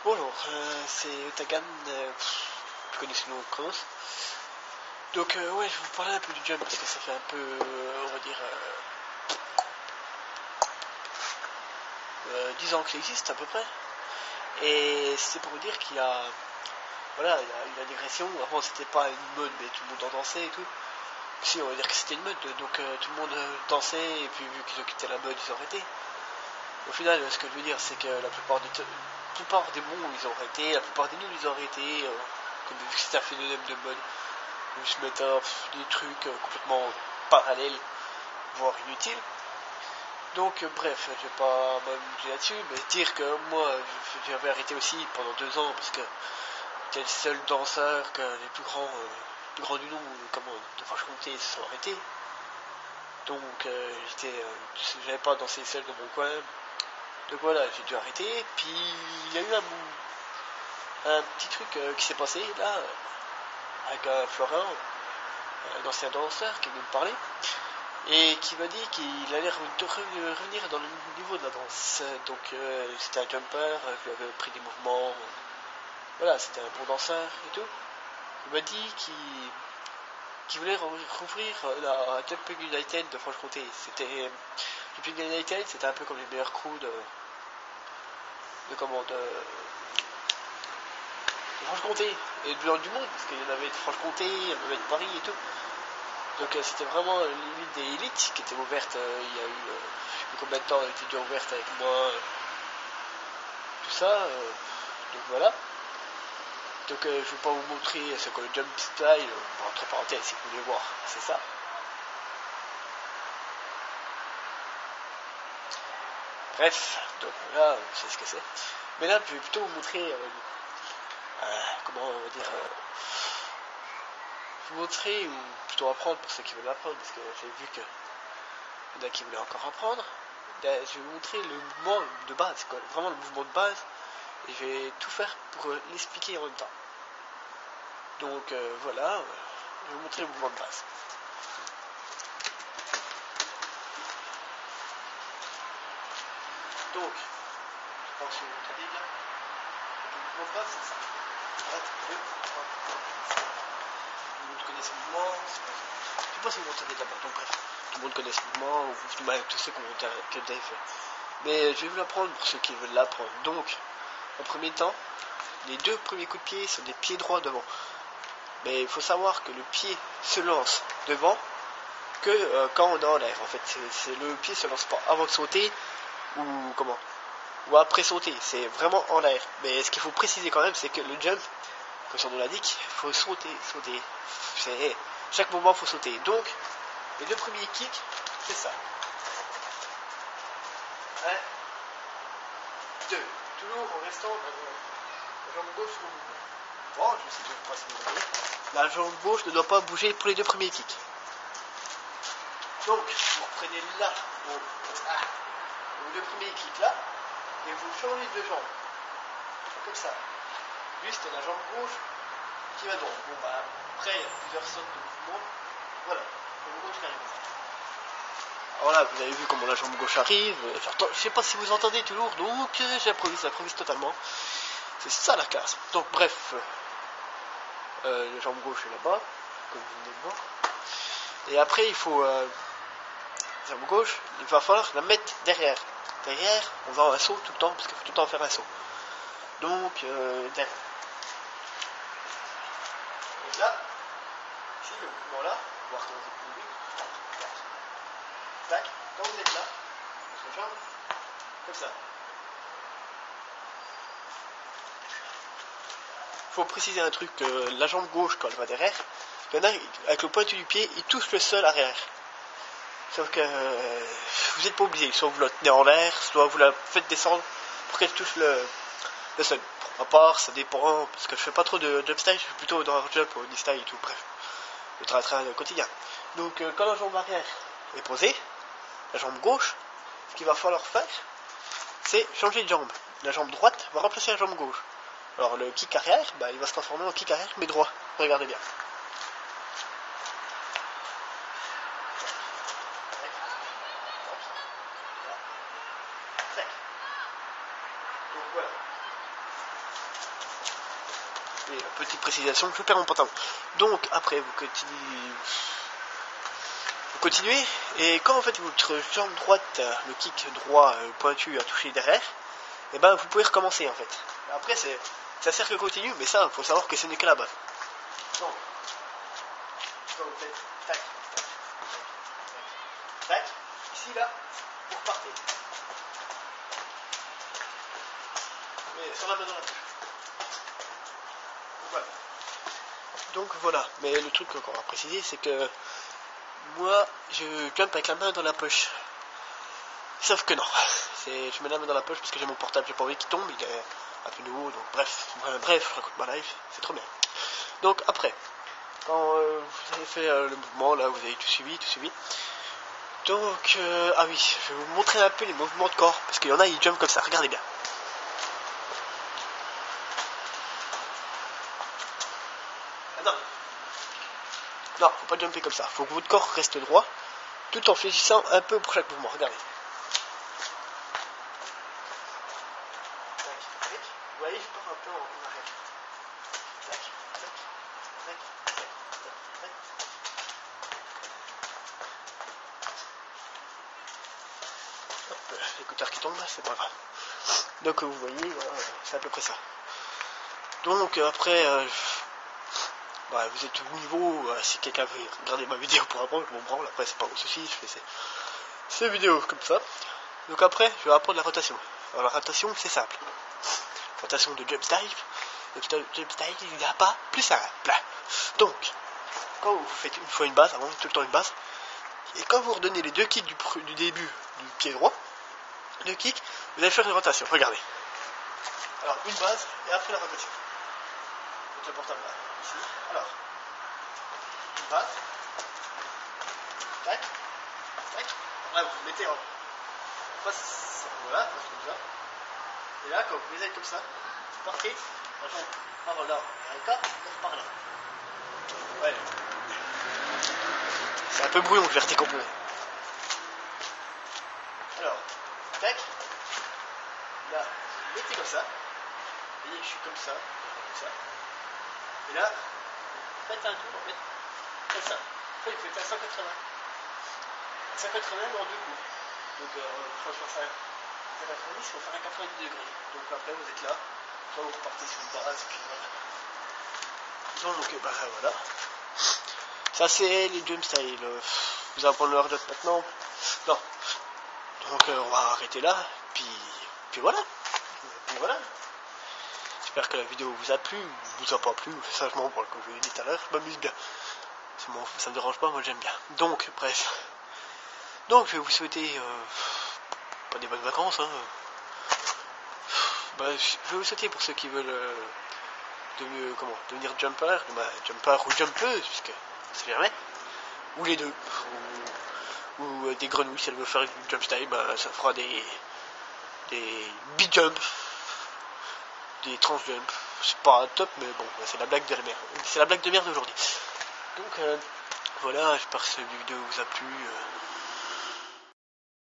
Bonjour, c'est Otagan, je connais ce nom Chronos. Donc ouais, je vais vous parler un peu du jump parce que ça fait un peu, on va dire, 10 ans que ça existe à peu près. Et c'est pour vous dire qu'il y a, voilà, il y a une digression. Avant c'était pas une mode, mais tout le monde en dansait et tout. Si, on va dire que c'était une mode, donc tout le monde dansait, et puis vu qu'ils ont quitté la mode, ils ont arrêté. Au final, ce que je veux dire, c'est que la plupart des bons, ils ont arrêté, la plupart des nuls, ils ont arrêté, comme vu que c'était un phénomène de mode, où ils se mettent à des trucs complètement parallèles, voire inutiles. Donc, bref, je vais pas m'amuser là-dessus, mais dire que moi, j'avais arrêté aussi pendant 2 ans, parce que j'étais le seul danseur que les plus grands du nom, de Franche-Comté, se sont arrêtés. Donc, j'avais pas dansé seul dans mon coin. Donc voilà, j'ai dû arrêter. Puis il y a eu un petit truc qui s'est passé là, avec Florent, un ancien danseur qui est venu me parler, et qui m'a dit qu'il allait revenir dans le niveau de la danse. Donc c'était un jumper, je lui avais pris des mouvements, voilà, c'était un bon danseur et tout. Il m'a dit qu'il voulait rouvrir la Jumping United de Franche-Comté. Jumping United, c'était un peu comme les meilleurs crews de Franche-Comté et du monde, parce qu'il y en avait de Franche-Comté, il y en avait de Paris et tout. Donc c'était vraiment l'élite des élites qui était ouverte. Il y a eu, je sais plus combien de temps elle était déjà ouverte avec moi, tout ça. Donc voilà. Donc je vais pas vous montrer ce que le jump style, entre parenthèses si vous voulez voir, c'est ça. Bref, donc là, vous savez ce que c'est. Mais là, je vais plutôt vous montrer, comment on va dire, vous montrer ou plutôt apprendre pour ceux qui veulent apprendre, parce que j'ai vu que il y en a qui voulaient encore apprendre. Je vais vous montrer le mouvement de base, quoi, vraiment le mouvement de base, et je vais tout faire pour l'expliquer en même temps. Donc voilà, je vais vous montrer le mouvement de base. Donc, je pense que vous entendez bien. Le mouvement de base, c'est ça. 1, 2, 3, 4, 5. Tout le monde connaît ce mouvement. Je sais pas si vous m'entendez d'abord, donc bref. Tout le monde connaît ce mouvement, ou tous ceux qui ont déjà fait. Mais je vais vous l'apprendre pour ceux qui veulent l'apprendre. Donc, en premier temps, les 2 premiers coups de pied sont des pieds droits devant. Mais il faut savoir que le pied se lance devant que quand on est en l'air. En fait, le pied se lance pas avant de sauter ou après sauter. C'est vraiment en l'air. Mais ce qu'il faut préciser quand même, c'est que le jump, comme son nom l'indique, il faut sauter. Chaque moment, il faut sauter. Donc, les 2 premiers kicks, c'est ça. 1, 2. Toujours en restant la jambe gauche sur le mouvement. Bon, je sais pas si vous voyez. La jambe gauche ne doit pas bouger pour les 2 premiers kicks. Donc, vous reprenez là, les 2 premiers kicks là, et vous changez de jambe. Comme ça. Juste la jambe gauche qui va droit. Bon, bah, après, il y a plusieurs sortes de mouvements. Voilà, la jambe gauche qui arrive. Alors là, vous avez vu comment la jambe gauche arrive. Je sais pas si vous entendez toujours, donc j'improvise totalement. C'est ça la classe. Donc, bref, la jambe gauche est là-bas, comme vous venez de voir. Et après, il faut la jambe gauche, il va falloir la mettre derrière. Derrière, on va en un saut tout le temps, parce qu'il faut tout le temps faire un saut. Donc, derrière. Donc là, ici, le mouvement là, voir comment vous pouvez. Tac, quand vous êtes là, votre jambe, comme ça. Il faut préciser un truc, la jambe gauche, quand elle va derrière, il y en a, avec le pointu du pied, il touche le sol arrière. Sauf que vous n'êtes pas obligé, soit vous la tenez en l'air, soit vous la faites descendre pour qu'elle touche le sol. Pour ma part, ça dépend, parce que je fais pas trop de jump style, je suis plutôt dans le jump, au knee style et tout, bref. Le train quotidien. Donc quand la jambe arrière est posée, la jambe gauche, ce qu'il va falloir faire, c'est changer de jambe. La jambe droite va remplacer la jambe gauche. Alors le kick arrière, bah, il va se transformer en kick arrière mais droit. Regardez bien. Donc voilà. Et petite précisation, je perds mon pantalon. Donc après vous continuez et quand en fait votre jambe droite, le kick droit pointu a touché derrière, et ben vous pouvez recommencer en fait. Après ça sert que continue, mais ça faut savoir que ce n'est que la base. Donc quand vous faites tac, tac, tac, tac, ici là, vous repartez. Mais sur la main dans la poche. Voilà. Donc voilà, mais le truc qu'on va préciser, c'est que moi je jump avec la main dans la poche. Sauf que non, je mets la main dans la poche parce que j'ai mon portable, j'ai pas envie qu'il tombe, il est un peu nouveau, donc bref, je raconte ma life, c'est trop bien. Donc après, quand vous avez fait le mouvement, là vous avez tout suivi. Donc, ah oui, je vais vous montrer un peu les mouvements de corps, parce qu'il y en a, ils jumpent comme ça, regardez bien. Non, faut pas jumper comme ça. Faut que votre corps reste droit, tout en fléchissant un peu pour chaque mouvement. Regardez. Vous voyez, je pars un peu en arrière. Tac, tac, tac, tac, tac, tac. Hop, l'écouteur qui tombe, c'est pas grave. Donc vous voyez, voilà, c'est à peu près ça. Donc après, bah, vous êtes au niveau, si quelqu'un veut regarder ma vidéo pour apprendre, je m'en branle, après c'est pas mon souci, je fais ces vidéos comme ça. Donc après, je vais apprendre la rotation. Alors la rotation, c'est simple. Rotation de jump style. Jump style, il n'y a pas plus simple. Donc, quand vous faites une fois une base, avant tout le temps une base, et quand vous redonnez les deux kicks du début du pied droit, deux kicks, vous allez faire une rotation. Regardez. Alors une base et après la rotation. Donc le portable là, ici. Alors, une base. Tac, tac. Là vous mettez en face, voilà, comme ça. Et là, quand vous les êtes comme ça, vous partez, la jambe par là, par là. Ouais. C'est un peu brouillon, je vais redécomposer. Alors, tac. Là, vous mettez comme ça. Vous voyez, je suis comme ça. Et là, faites un tour, en fait, comme ça. Après, vous faites un 180. Un 180 dans deux coups. Donc, franchement, ça. 90, il faut faire un 90 degrés. Donc après vous êtes là, soit vous repartez sur une base, et puis voilà. Donc bah voilà. Ça c'est les jump style. Vous allez prendre le hard maintenant. Non. Donc on va arrêter là, puis voilà. Puis voilà. J'espère que la vidéo vous a plu, vous a pas plu, ça je m'en branle, comme je vous l'ai dit tout à l'heure, je m'amuse bien. Ça me dérange pas, moi j'aime bien. Donc, bref. Donc je vais vous souhaiter pas des bonnes vacances, hein. Bah, je vais vous souhaiter pour ceux qui veulent devenir jumper, jumper ou jumpeuse, puisque c'est jamais, ou les deux, ou des grenouilles, si elles veulent faire du jump style, bah, ça fera des big jump, des trans jump, c'est pas top, mais bon, c'est la blague de merde, c'est la blague de merde d'aujourd'hui. Donc voilà, j'espère que cette vidéo vous a plu.